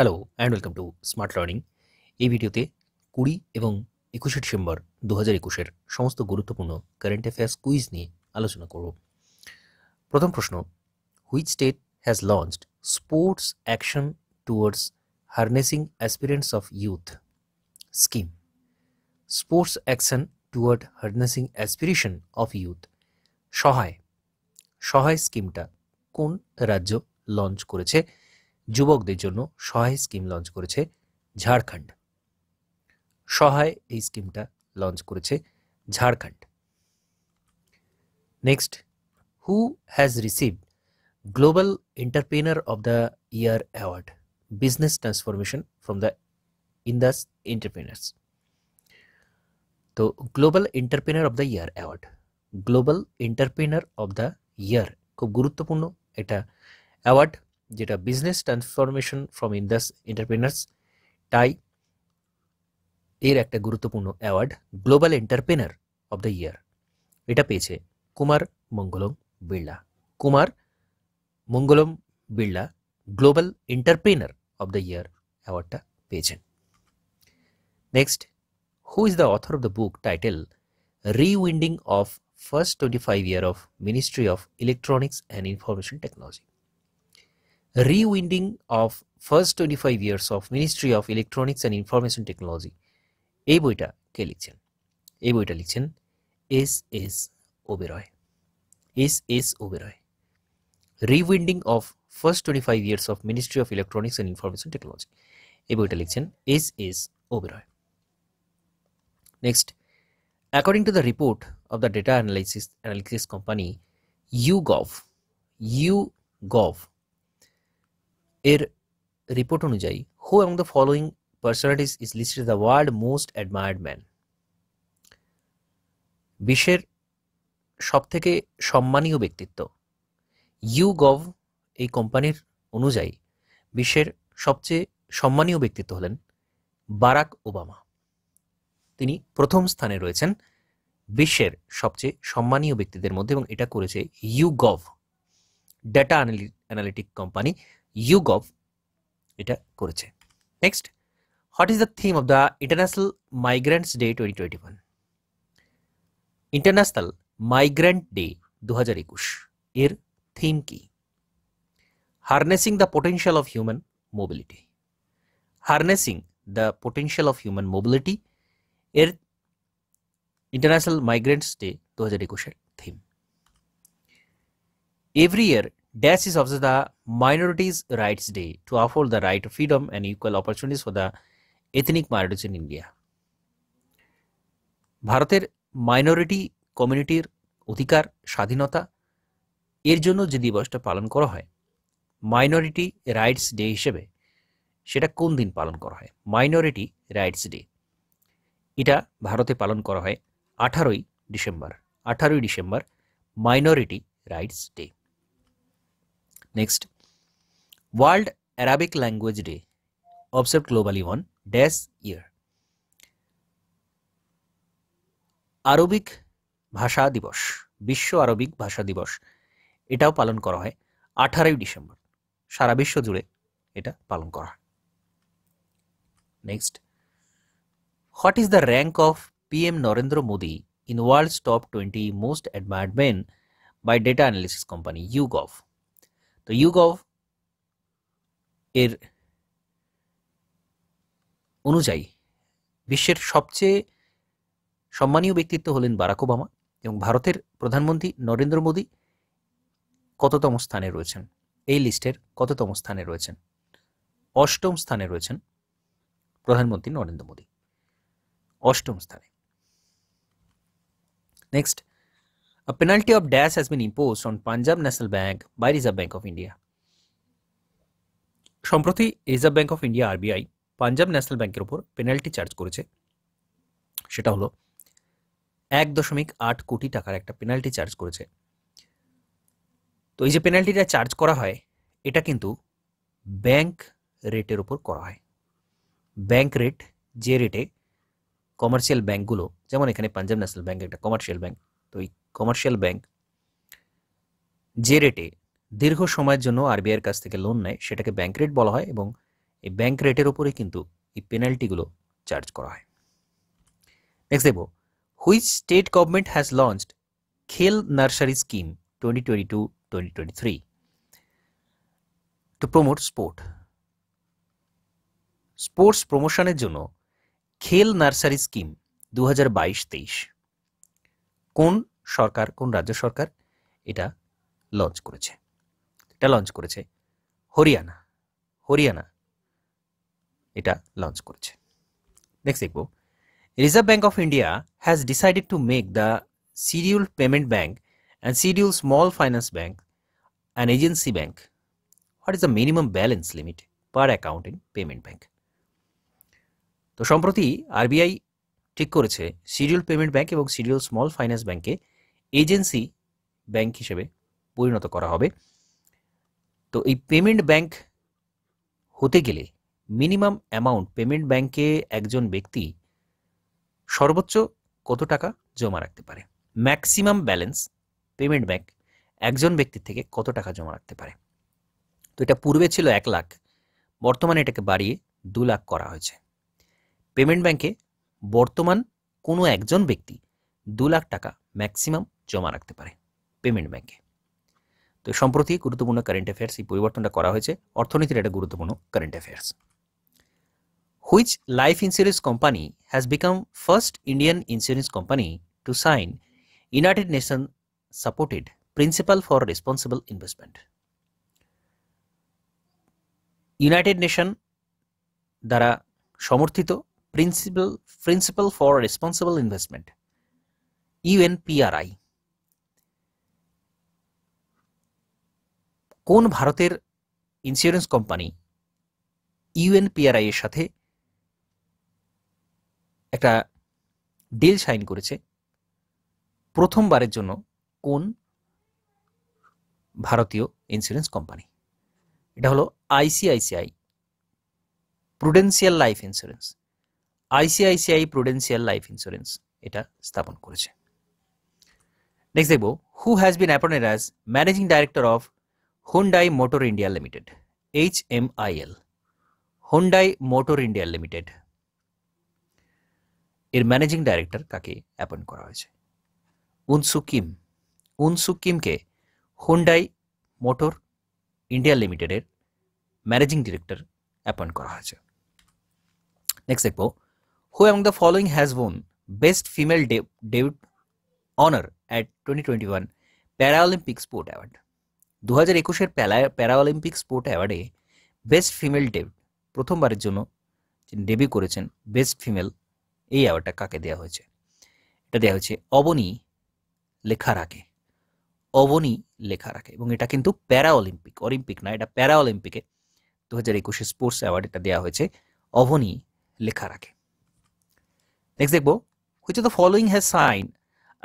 Hello and welcome to smart learning. এই ভিডিওতে 20 এবং 21শে ডিসেম্বর 2021-এর সমস্ত গুরুত্বপূর্ণ কারেন্ট অ্যাফেয়ার্স কুইজ নিয়ে আলোচনা করব। প্রথম প্রশ্ন, which state has launched sports action towards harnessing aspirants of youth scheme? Sports action toward harnessing aspiration of youth সহায় স্কিমটা কোন রাজ্য লঞ্চ করেছে? যুবকদের জন্য সহায় স্কিম লঞ্চ করেছে ঝাড়খণ্ড। সহায় এই স্কিমটা লঞ্চ করেছে Jharkhand. Next, who has received global entrepreneur of the year award business transformation from the Indus entrepreneurs? তো global entrepreneur of the year award, global entrepreneur of the year খুব গুরুত্বপূর্ণ এটা অ্যাওয়ার্ড, যেটা business transformation from Indus entrepreneurs TiE এর একটা গুরুত্বপূর্ণ award global entrepreneur of the year. এটা পেয়েছে Kumar Mangalam Birla. Kumar Mangalam Birla global entrepreneur of the year অ্যাওয়ার্ডটা পেয়েছেন। Next, who is the author of the book title rewinding of first 25 year of Ministry of Electronics and Information Technology? রিউইন্ডিং of first 25 years of Ministry of Electronics and Information Technology এই বইটা কে লিখছেন? এই বইটা লিখছেন S Oberoi. S Oberoi. Rewinding of first 25 years of Ministry of Electronics and Information Technology এই বইটা লিখছেন S Oberoi. Next, according to the report of the data analysis company YouGov এর রিপোর্ট অনুযায়ী who among the following personalities is listed as the world most admired man? বিশ্বের সবথেকে সম্মানীয় ব্যক্তিত্ব। YouGov এই কোম্পানির অনুযায়ী বিশ্বের সবচেয়ে সম্মানীয় ব্যক্তিত্ব হলেন বারাক ওবামা। তিনি প্রথম স্থানে রয়েছেন বিশ্বের সবচেয়ে সম্মানীয় ব্যক্তিদের মধ্যে, এবং এটা করেছে YouGov, data analytic company YouGov এটা করেছে। Next, what is the theme of the international migrants day 2021? International migrant day 2021 এর থিম কি? Harnessing the potential of human mobility. Harnessing the potential of human mobility এর international migrants day 2021-এর থিম। Every year dash is observe the minorities rights day to afford the right of freedom and equal opportunities for the ethnic minorities in India. ভারতের minority কমিউনিটির অধিকার, স্বাধীনতা এর জন্য যে দিবসটা পালন করা হয় মাইনরিটি রাইটস ডে হিসেবে, সেটা কোন দিন পালন করা হয়? মাইনরিটি রাইটস ডে এটা ভারতে পালন করা হয় 18ই December minority rights day. Next, world Arabic language day observed globally on dash year? Arabic ভাষা দিবস, বিশ্ব আরবিক ভাষা দিবস এটাও পালন করা হয় 18ই ডিসেম্বর, সারা বিশ্ব জুড়ে এটা পালন করা হয়। Next, what is the rank of PM Narendra Modi in world's top 20 most admired men by data analysis company YouGov? তো YouGov এর অনুযায়ী বিশ্বের সবচেয়ে সম্মানীয় ব্যক্তিত্ব হলেন বারাক ওবামা, এবং ভারতের প্রধানমন্ত্রী নরেন্দ্র মোদী কততম স্থানে রয়েছেন? এই লিস্টের কততম স্থানে রয়েছেন? 8ম স্থানে রয়েছেন প্রধানমন্ত্রী নরেন্দ্র মোদী, 8ম স্থানে। Next, a penalty of dash has been imposed on Punjab National Bank by Reserve Bank of India. সম্প্রতি reserve bank of India RBI Punjab national ব্যাংকের উপর পেনাল্টি চার্জ করেছে, সেটা হলো 1.8 কোটি টাকার একটা পেনাল্টি চার্জ করেছে। তো এই যে পেনাল্টিটা চার্জ করা হয় এটা কিন্তু ব্যাংক রেটের উপর করা হয়। ব্যাংক রেট, যে রেটে কমার্শিয়াল ব্যাংকগুলো, যেমন এখানে পাঞ্জাব ন্যাশনাল ব্যাংক একটা কমার্শিয়াল ব্যাংক, তো এই কমার্শিয়াল ব্যাংক যে রেটে দীর্ঘ সময়ের জন্য আরবিআইয়ের কাছ থেকে লোন নেয় সেটাকে ব্যাংক রেট বলা হয়, এবং এই ব্যাংক রেটের উপরে কিন্তু এই পেনাল্টিগুলো চার্জ করা হয়। নেক্সট দেখব, which state government has launched Khel nursery scheme 2022-2023 to promote sports প্রমোশনের জন্য খেল নার্সারি স্কিম 2022-23 কোন সরকার, কোন রাজ্য সরকার এটা লঞ্চ করেছে? এটা লঞ্চ করেছে হরিয়ানা এটা লঞ্চ করেছে। নেক্সট দেখব, reserve bank of India has decided to make the schedule payment bank and schedule small finance bank and agency bank what is the minimum balance limit per account in payment bank? তো সম্প্রতি RBI ঠিক করেছে schedule payment bank এবং schedule small finance ব্যাঙ্কে agency bank হিসেবে পরিণত করা হবে। তো এই পেমেন্ট ব্যাঙ্ক হতে গেলে মিনিমাম অ্যামাউন্ট পেমেন্ট ব্যাঙ্কে একজন ব্যক্তি সর্বোচ্চ কত টাকা জমা রাখতে পারে? ম্যাক্সিমাম ব্যালেন্স পেমেন্ট ব্যাঙ্ক একজন ব্যক্তির থেকে কত টাকা জমা রাখতে পারে? তো এটা পূর্বে ছিল 1 লাখ, বর্তমানে এটাকে বাড়িয়ে 2 লাখ করা হয়েছে। পেমেন্ট ব্যাঙ্কে বর্তমান কোনো একজন ব্যক্তি 2 লাখ টাকা ম্যাক্সিমাম জমা রাখতে পারে পেমেন্ট ব্যাঙ্কে। তো সম্প্রতি গুরুত্বপূর্ণ কারেন্ট অ্যাফেয়ার্স, এই পরিবর্তনটা করা হয়েছে, অর্থনীতির একটা গুরুত্বপূর্ণ current affairs. Which life insurance company has become first Indian insurance company to sign United Nation supported principle for responsible investment? United Nation দ্বারা সমর্থিত principle for responsible investment UNPRI কোন ভারতের ইন্স্যুরেন্স কোম্পানি UNPRI এর সাথে একটা deal sign করেছে প্রথমবারের জন্য? কোন ভারতীয় ইন্স্যুরেন্স কোম্পানি? এটা হলো ICICI prudential life insurance. ICICI prudential life insurance এটা স্থাপন করেছে। নেক্সট দেখব, who has been appointed as managing director of Hyundai motor India limited HMIL? Hyundai motor India limited এর ম্যানেজিং ডাইরেক্টর কাকে অ্যাপয়েন্ট করা হয়েছে? উনসু কিমকে হুন্ডাই মোটর ইন্ডিয়া লিমিটেডের ম্যানেজিং ডিরেক্টর অ্যাপয়েন্ট করা হয়েছে। নেক্সট দেখব, who among the following has won best female David honour at 2021 Paralympic sport award? 2021-এর Paralympic sport অ্যাওয়ার্ডে best female David প্রথমবারের জন্য ডেবিউ করেছেন বেস্ট ফিমেল, এই অ্যাওয়ার্ডটা কাকে দেওয়া হয়েছে? এটা দেওয়া হয়েছে অবনী লেখারাকে এবং এটা কিন্তু অলিম্পিক না, এটা প্যারাঅলিম্পিকে 2021 স্পোর্টস অ্যাওয়ার্ড এটা দেওয়া হয়েছে অবনী লেখারাকে। নেক্সট দেখব, which of the following has sign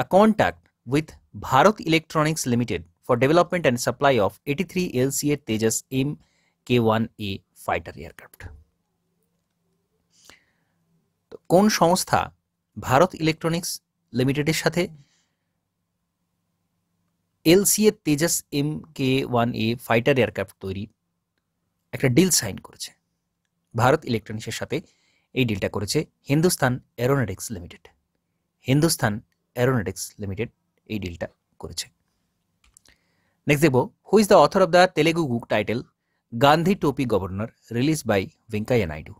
a contract with Bharat electronics limited for development and supply of 83 LCA Tejas MK1A fighter aircraft? কোন সংস্থা ভারত ইলেকট্রনিক্স লিমিটেডের সাথে LCA Tejas MK1A fighter aircraft তৈরি একটা ডিল সাইন করেছে? ভারত ইলেকট্রনিক্সের সাথে এই ডিলটা করেছে হিন্দুস্তান এরোনটিক্স লিমিটেড এই ডিলটা করেছে। নেক্সট দেখব, who is the author of the Telugu book title Gandhi Topi governor release by Venkaiah Naidu?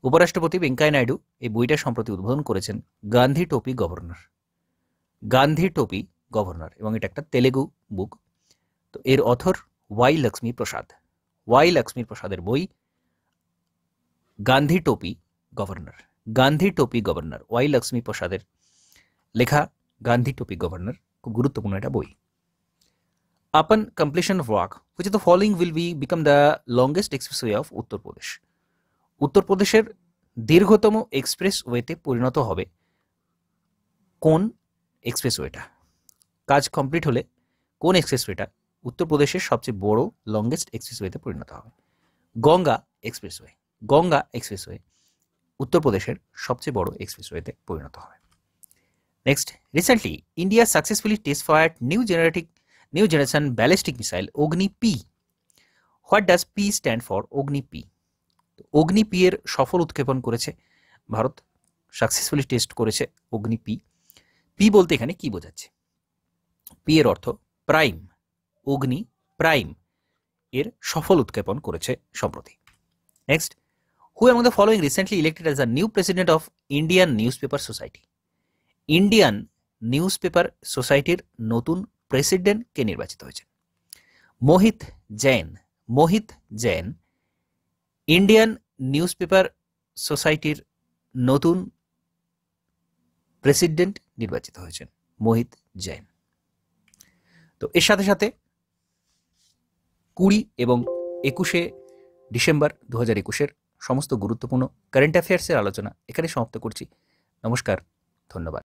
উপরাষ্ট্রপতি ভেঙ্কাইয়া নাইডু এই বইটা সম্প্রতি উদ্বোধন করেছেন গান্ধী টোপি গভর্নর এবং এটা একটা তেলেগু বুক। তো এর অথর ওয়াই লক্ষ্মী প্রসাদের বই গান্ধী টোপি গভর্নর ওয়াই লক্ষ্মী প্রসাদের লেখা গান্ধী টোপি গভর্নর, খুব গুরুত্বপূর্ণ একটা বই। আপন completion of work which of the following will become the longest expressway of উত্তরপ্রদেশের দীর্ঘতম এক্সপ্রেসওয়েতে পরিণত হবে কোন এক্সপ্রেসওয়েটা? কাজ কমপ্লিট হলে কোন এক্সপ্রেসওয়েটা উত্তরপ্রদেশের সবচেয়ে বড় লংগেস্ট এক্সপ্রেসওয়েতে পরিণত হবে? গঙ্গা এক্সপ্রেসওয়ে উত্তরপ্রদেশের সবচেয়ে বড় এক্সপ্রেসওয়েতে পরিণত হবে। Next, recently India successfully test fired new generation ballistic missile Agni P. What does P stand for? Agni P Agni P এর সফল উৎক্ষেপণ করেছে ভারত, সাকসেসফুলি টেস্ট করেছে অগ্নি পি। পি বলতে এখানে কি বোঝাচ্ছে? পি এর অর্থ প্রাইম, অগ্নি প্রাইম এর সফল উৎক্ষেপণ করেছে সম্প্রতি। Next, who among the following recently elected as the new president of Indian news paper society? Indian news paper সোসাইটির নতুন প্রেসিডেন্ট কে নির্বাচিত হয়েছে? মোহিত জৈন। মোহিত জৈন ইন্ডিয়ান নিউজ পেপার সোসাইটির নতুন প্রেসিডেন্ট নির্বাচিত হয়েছেন, মোহিত জৈন। তো এর সাথে সাথে 20 এবং 21শে ডিসেম্বর 2021-এর সমস্ত গুরুত্বপূর্ণ কারেন্ট অ্যাফেয়ার্সের আলোচনা এখানে সমাপ্ত করছি। নমস্কার, ধন্যবাদ।